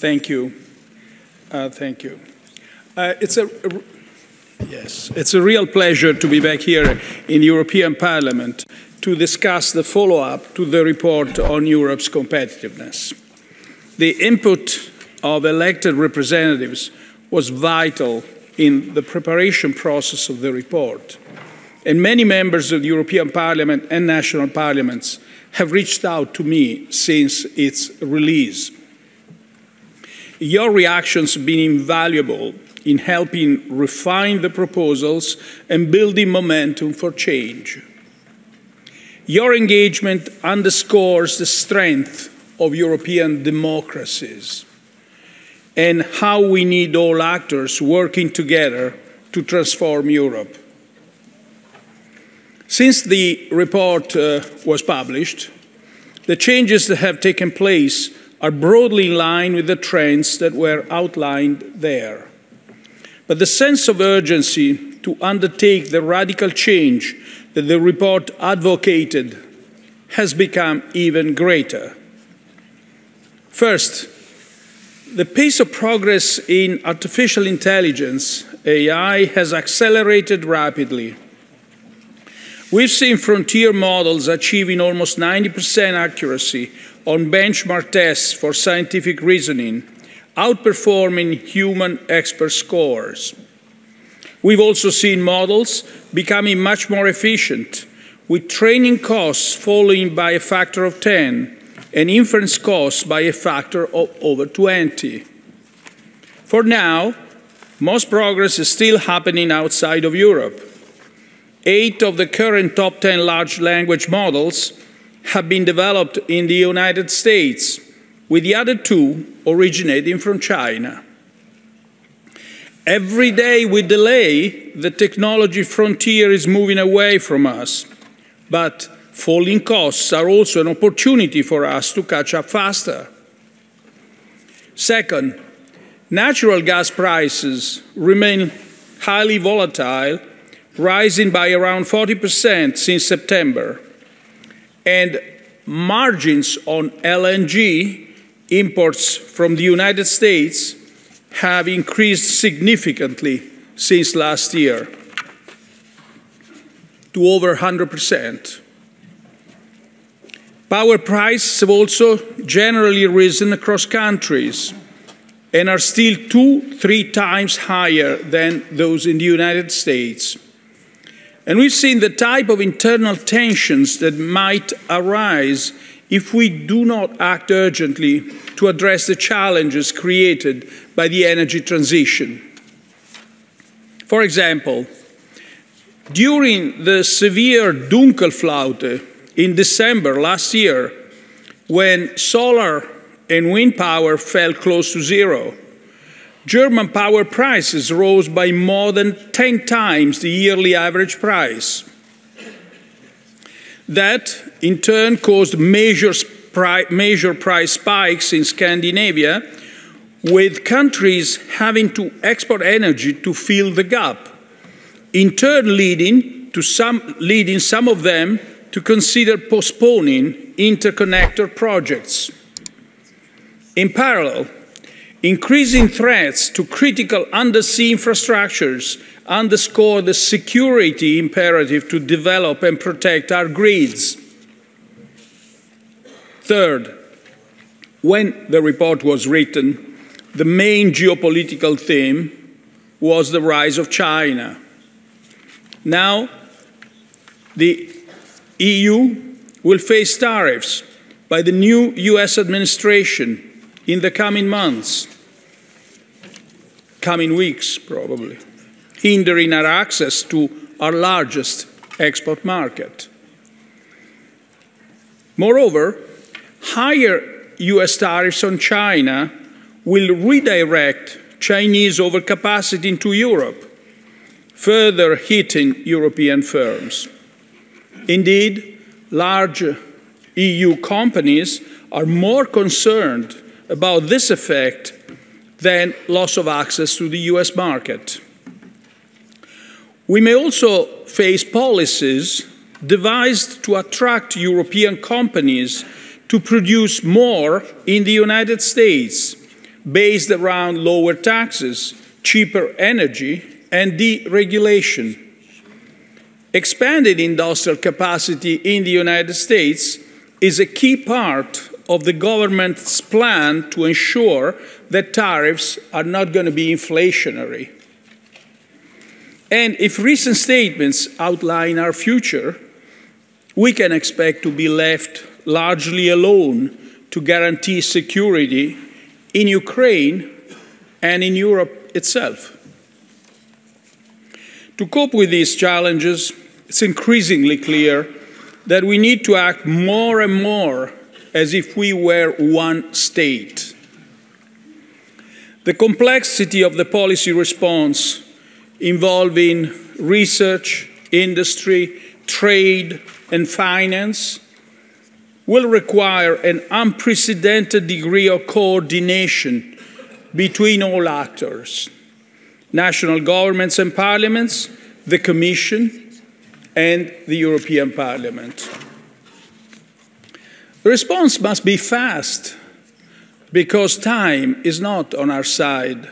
Thank you. Thank you. It's a real pleasure to be back here in the European Parliament to discuss the follow-up to the report on Europe's competitiveness. The input of elected representatives was vital in the preparation process of the report, and many members of the European Parliament and national parliaments have reached out to me since its release. Your reactions have been invaluable in helping refine the proposals and building momentum for change. Your engagement underscores the strength of European democracies and how we need all actors working together to transform Europe. Since the report was published, the changes that have taken place are broadly in line with the trends that were outlined there. But the sense of urgency to undertake the radical change that the report advocated has become even greater. First, the pace of progress in artificial intelligence, AI, has accelerated rapidly. We've seen frontier models achieving almost 90% accuracy on benchmark tests for scientific reasoning, outperforming human expert scores. We've also seen models becoming much more efficient, with training costs falling by a factor of 10 and inference costs by a factor of over 20. For now, most progress is still happening outside of Europe. 8 of the current top 10 large language models have been developed in the United States, with the other 2 originating from China. Every day we delay, the technology frontier is moving away from us, but falling costs are also an opportunity for us to catch up faster. Second, natural gas prices remain highly volatile, rising by around 40% since September, and margins on LNG imports from the United States have increased significantly since last year to over 100%. Power prices have also generally risen across countries and are still 2-3 times higher than those in the United States. And we've seen the type of internal tensions that might arise if we do not act urgently to address the challenges created by the energy transition. For example, during the severe Dunkelflaute in December last year, when solar and wind power fell close to zero, German power prices rose by more than 10 times the yearly average price. That, in turn, caused major price spikes in Scandinavia, with countries having to export energy to fill the gap, in turn leading some of them to consider postponing interconnector projects. In parallel, increasing threats to critical undersea infrastructures underscore the security imperative to develop and protect our grids. Third, when the report was written, the main geopolitical theme was the rise of China. Now, the EU will face tariffs by the new US administration in the coming months, coming weeks probably, hindering our access to our largest export market. Moreover, higher US tariffs on China will redirect Chinese overcapacity into Europe, further hitting European firms. Indeed, large EU companies are more concerned about this effect than loss of access to the US market. We may also face policies devised to attract European companies to produce more in the United States, based around lower taxes, cheaper energy, and deregulation. Expanded industrial capacity in the United States is a key part of the government's plan to ensure that tariffs are not going to be inflationary. And if recent statements outline our future, we can expect to be left largely alone to guarantee security in Ukraine and in Europe itself. To cope with these challenges, it's increasingly clear that we need to act more and more as if we were one state. The complexity of the policy response involving research, industry, trade, and finance will require an unprecedented degree of coordination between all actors, national governments and parliaments, the Commission, and the European Parliament. The response must be fast, because time is not on our side,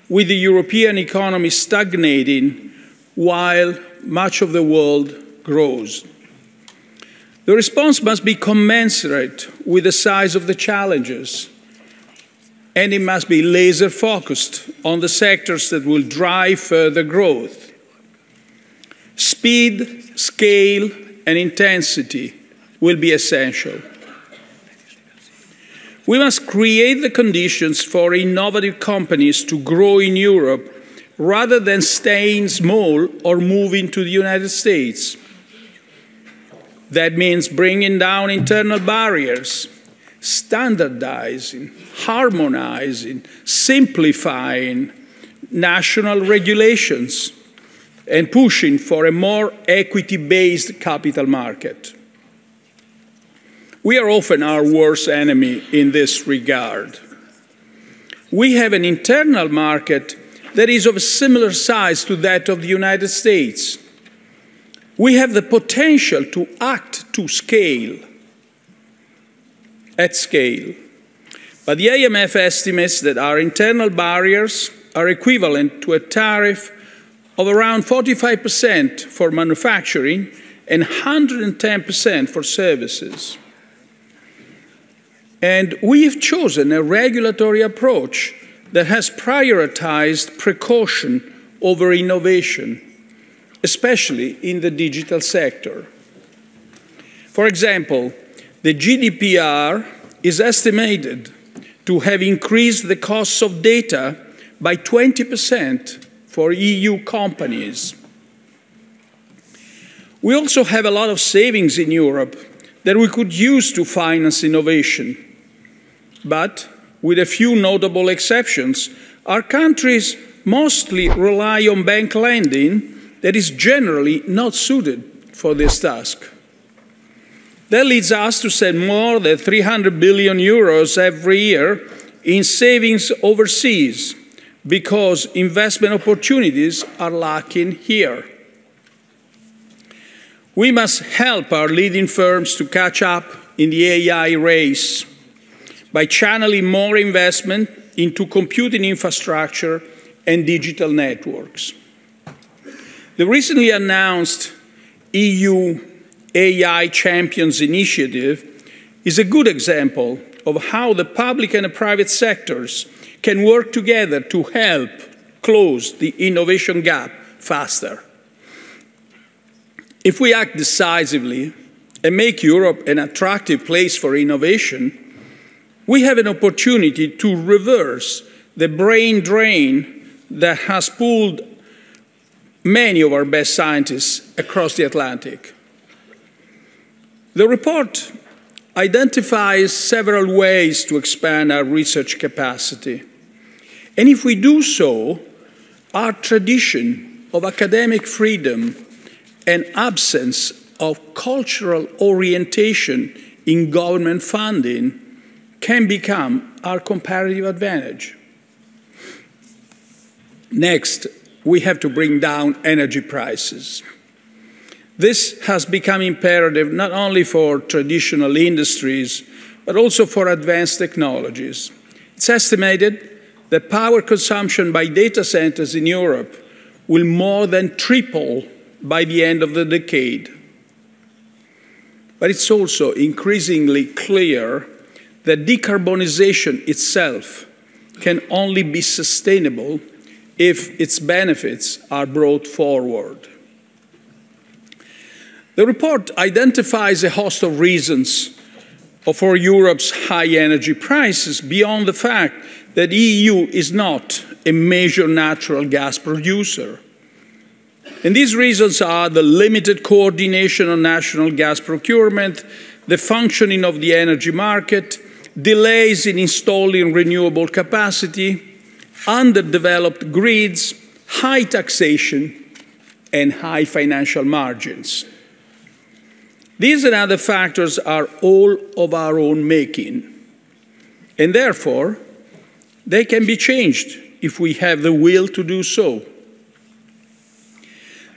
with the European economy stagnating while much of the world grows. The response must be commensurate with the size of the challenges, and it must be laser-focused on the sectors that will drive further growth. Speed, scale, and intensity will be essential. We must create the conditions for innovative companies to grow in Europe rather than staying small or moving to the United States. That means bringing down internal barriers, standardizing, harmonizing, simplifying national regulations, and pushing for a more equity-based capital market. We are often our worst enemy in this regard. We have an internal market that is of a similar size to that of the United States. We have the potential to act to scale, at scale. But the IMF estimates that our internal barriers are equivalent to a tariff of around 45% for manufacturing and 110% for services. And we have chosen a regulatory approach that has prioritized precaution over innovation, especially in the digital sector. For example, the GDPR is estimated to have increased the costs of data by 20% for EU companies. We also have a lot of savings in Europe that we could use to finance innovation. But, with a few notable exceptions, our countries mostly rely on bank lending that is generally not suited for this task. That leads us to spend more than 300 billion euros every year in savings overseas, because investment opportunities are lacking here. We must help our leading firms to catch up in the AI race by channeling more investment into computing infrastructure and digital networks. The recently announced EU AI Champions Initiative is a good example of how the public and the private sectors can work together to help close the innovation gap faster. If we act decisively and make Europe an attractive place for innovation, we have an opportunity to reverse the brain drain that has pulled many of our best scientists across the Atlantic. The report identifies several ways to expand our research capacity. And if we do so, our tradition of academic freedom and absence of cultural orientation in government funding can become our comparative advantage. Next, we have to bring down energy prices. This has become imperative not only for traditional industries, but also for advanced technologies. It's It's estimated that power consumption by data centers in Europe will more than triple by the end of the decade. But it's also increasingly clear that decarbonization itself can only be sustainable if its benefits are brought forward. The report identifies a host of reasons for Europe's high energy prices beyond the fact that the EU is not a major natural gas producer. And these reasons are the limited coordination on national gas procurement, the functioning of the energy market, delays in installing renewable capacity, underdeveloped grids, high taxation, and high financial margins. These and other factors are all of our own making, and therefore, they can be changed if we have the will to do so.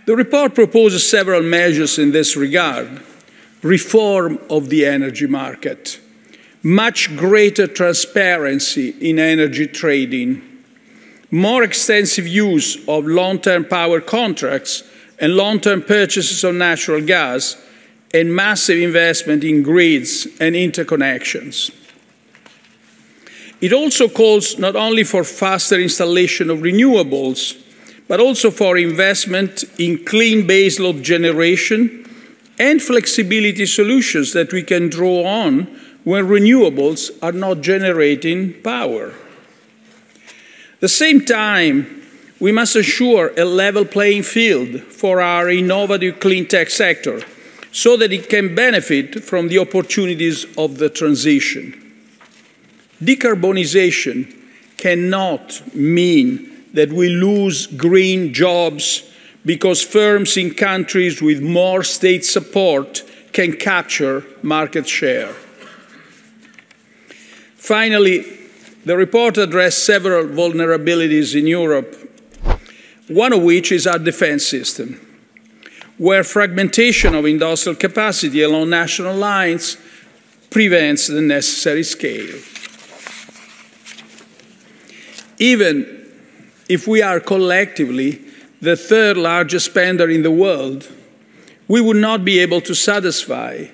The report proposes several measures in this regard: reform of the energy market, much greater transparency in energy trading, more extensive use of long-term power contracts and long-term purchases of natural gas, and massive investment in grids and interconnections. It also calls not only for faster installation of renewables, but also for investment in clean baseload generation and flexibility solutions that we can draw on when renewables are not generating power. At the same time, we must ensure a level playing field for our innovative clean tech sector so that it can benefit from the opportunities of the transition. Decarbonization cannot mean that we lose green jobs because firms in countries with more state support can capture market share. Finally, the report addressed several vulnerabilities in Europe, one of which is our defense system, where fragmentation of industrial capacity along national lines prevents the necessary scale. Even if we are collectively the third largest spender in the world, we would not be able to satisfy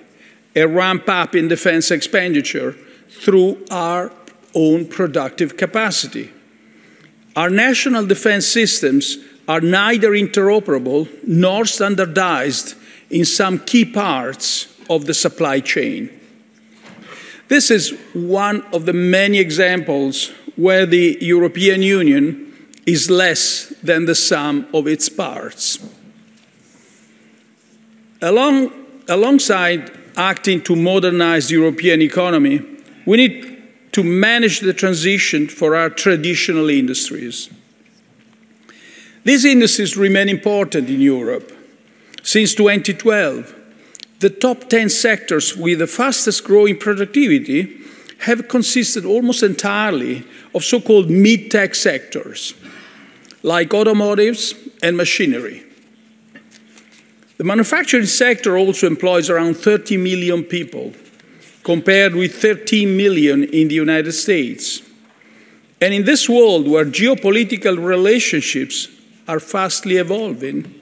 a ramp-up in defense expenditure through our own productive capacity. Our national defense systems are neither interoperable nor standardized in some key parts of the supply chain. This is one of the many examples where the European Union is less than the sum of its parts. Alongside acting to modernize the European economy, we need to manage the transition for our traditional industries. These industries remain important in Europe. Since 2012, the top 10 sectors with the fastest growing productivity have consisted almost entirely of so-called mid-tech sectors, like automotives and machinery. The manufacturing sector also employs around 30 million people, compared with 13 million in the United States. And in this world where geopolitical relationships are fastly evolving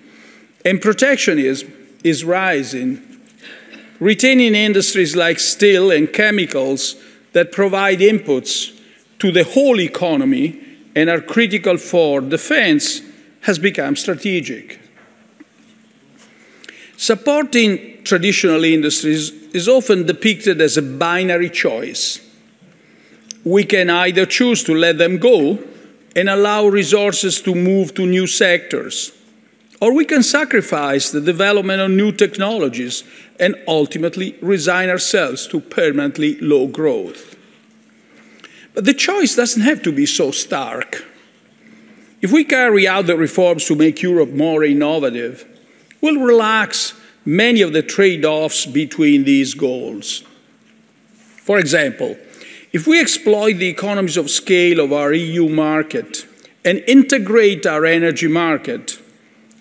and protectionism is rising, retaining industries like steel and chemicals that provide inputs to the whole economy and are critical for defense has become strategic. Supporting traditional industries is often depicted as a binary choice. We can either choose to let them go and allow resources to move to new sectors, or we can sacrifice the development of new technologies and ultimately resign ourselves to permanently low growth. But the choice doesn't have to be so stark. If we carry out the reforms to make Europe more innovative, we'll relax many of the trade-offs between these goals. For example, if we exploit the economies of scale of our EU market and integrate our energy market,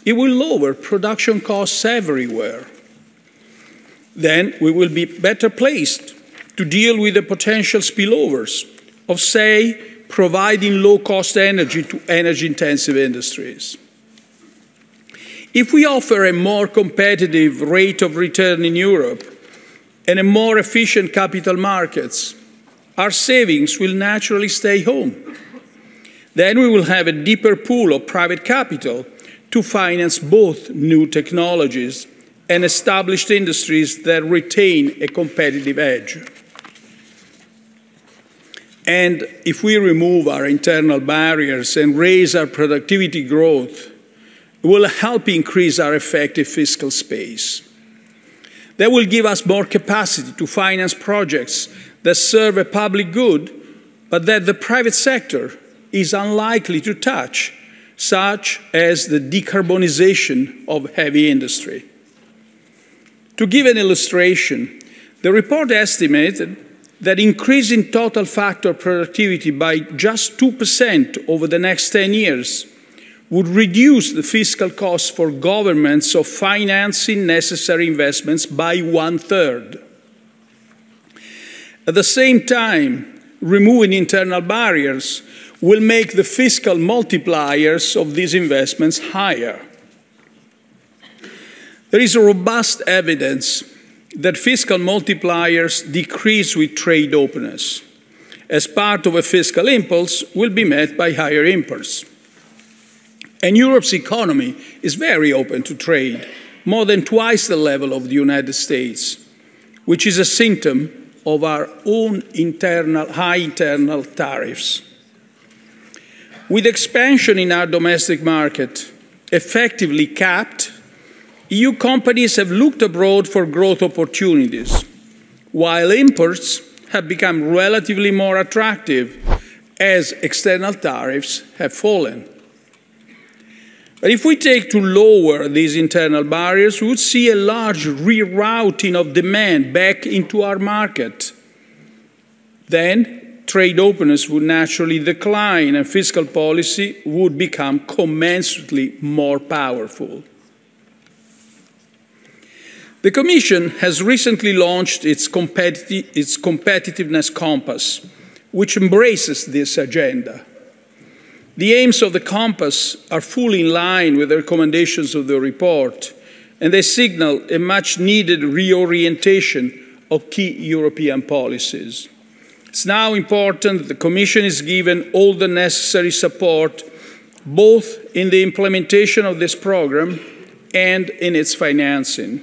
it will lower production costs everywhere. Then we will be better placed to deal with the potential spillovers of, say, providing low-cost energy to energy-intensive industries. If we offer a more competitive rate of return in Europe and a more efficient capital markets, our savings will naturally stay home. Then we will have a deeper pool of private capital to finance both new technologies and established industries that retain a competitive edge. And if we remove our internal barriers and raise our productivity growth, it will help increase our effective fiscal space. That will give us more capacity to finance projects that serve a public good, but that the private sector is unlikely to touch, such as the decarbonization of heavy industry. To give an illustration, the report estimated that increasing total factor productivity by just 2% over the next 10 years would reduce the fiscal costs for governments of financing necessary investments by 1/3. At the same time, removing internal barriers will make the fiscal multipliers of these investments higher. There is robust evidence that fiscal multipliers decrease with trade openness, as part of a fiscal impulse will be met by higher imports. And Europe's economy is very open to trade, more than twice the level of the United States, which is a symptom of our own high internal tariffs. With expansion in our domestic market effectively capped, EU companies have looked abroad for growth opportunities, while imports have become relatively more attractive as external tariffs have fallen. But if we take to lower these internal barriers, we would see a large rerouting of demand back into our market. Then trade openness would naturally decline and fiscal policy would become commensurately more powerful. The Commission has recently launched its competitiveness compass, which embraces this agenda. The aims of the compass are fully in line with the recommendations of the report, and they signal a much-needed reorientation of key European policies. It's now important that the Commission is given all the necessary support, both in the implementation of this programme and in its financing.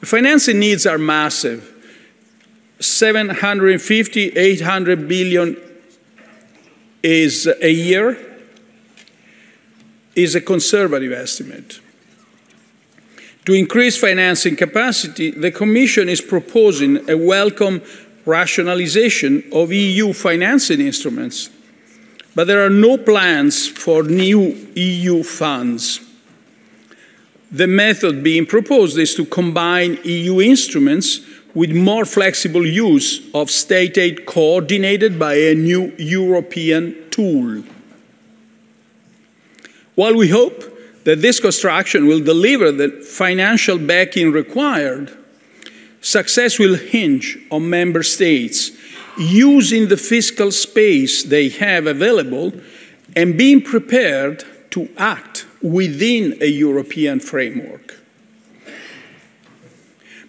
The financing needs are massive. 750, 800 billion a year is a conservative estimate. To increase financing capacity, the Commission is proposing a welcome rationalization of EU financing instruments, but there are no plans for new EU funds. The method being proposed is to combine EU instruments with more flexible use of state aid coordinated by a new European tool. While we hope that this construction will deliver the financial backing required, success will hinge on member states using the fiscal space they have available and being prepared to act within a European framework.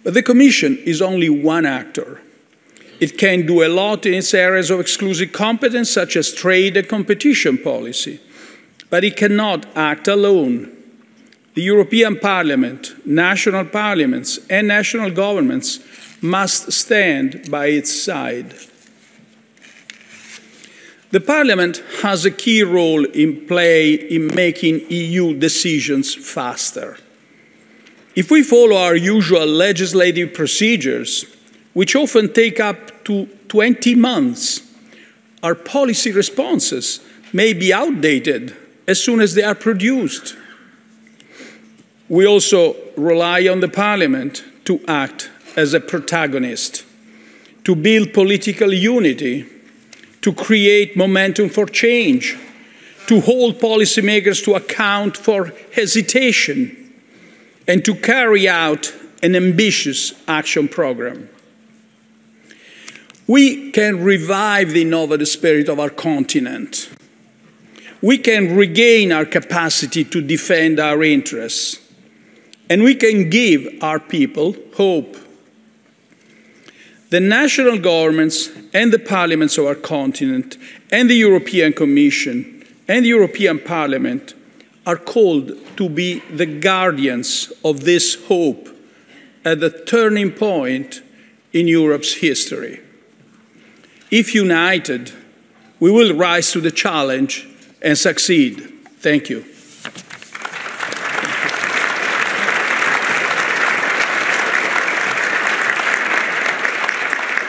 But the Commission is only one actor. It can do a lot in its areas of exclusive competence, such as trade and competition policy, but it cannot act alone. The European Parliament, national parliaments, and national governments must stand by its side. The Parliament has a key role in play in making EU decisions faster. If we follow our usual legislative procedures, which often take up to 20 months, our policy responses may be outdated as soon as they are produced. We also rely on the Parliament to act as a protagonist, to build political unity, to create momentum for change, to hold policymakers to account for hesitation, and to carry out an ambitious action programme. We can revive the innovative spirit of our continent. We can regain our capacity to defend our interests. And we can give our people hope. The national governments and the parliaments of our continent and the European Commission and the European Parliament are called to be the guardians of this hope at the turning point in Europe's history. If united, we will rise to the challenge and succeed. Thank you.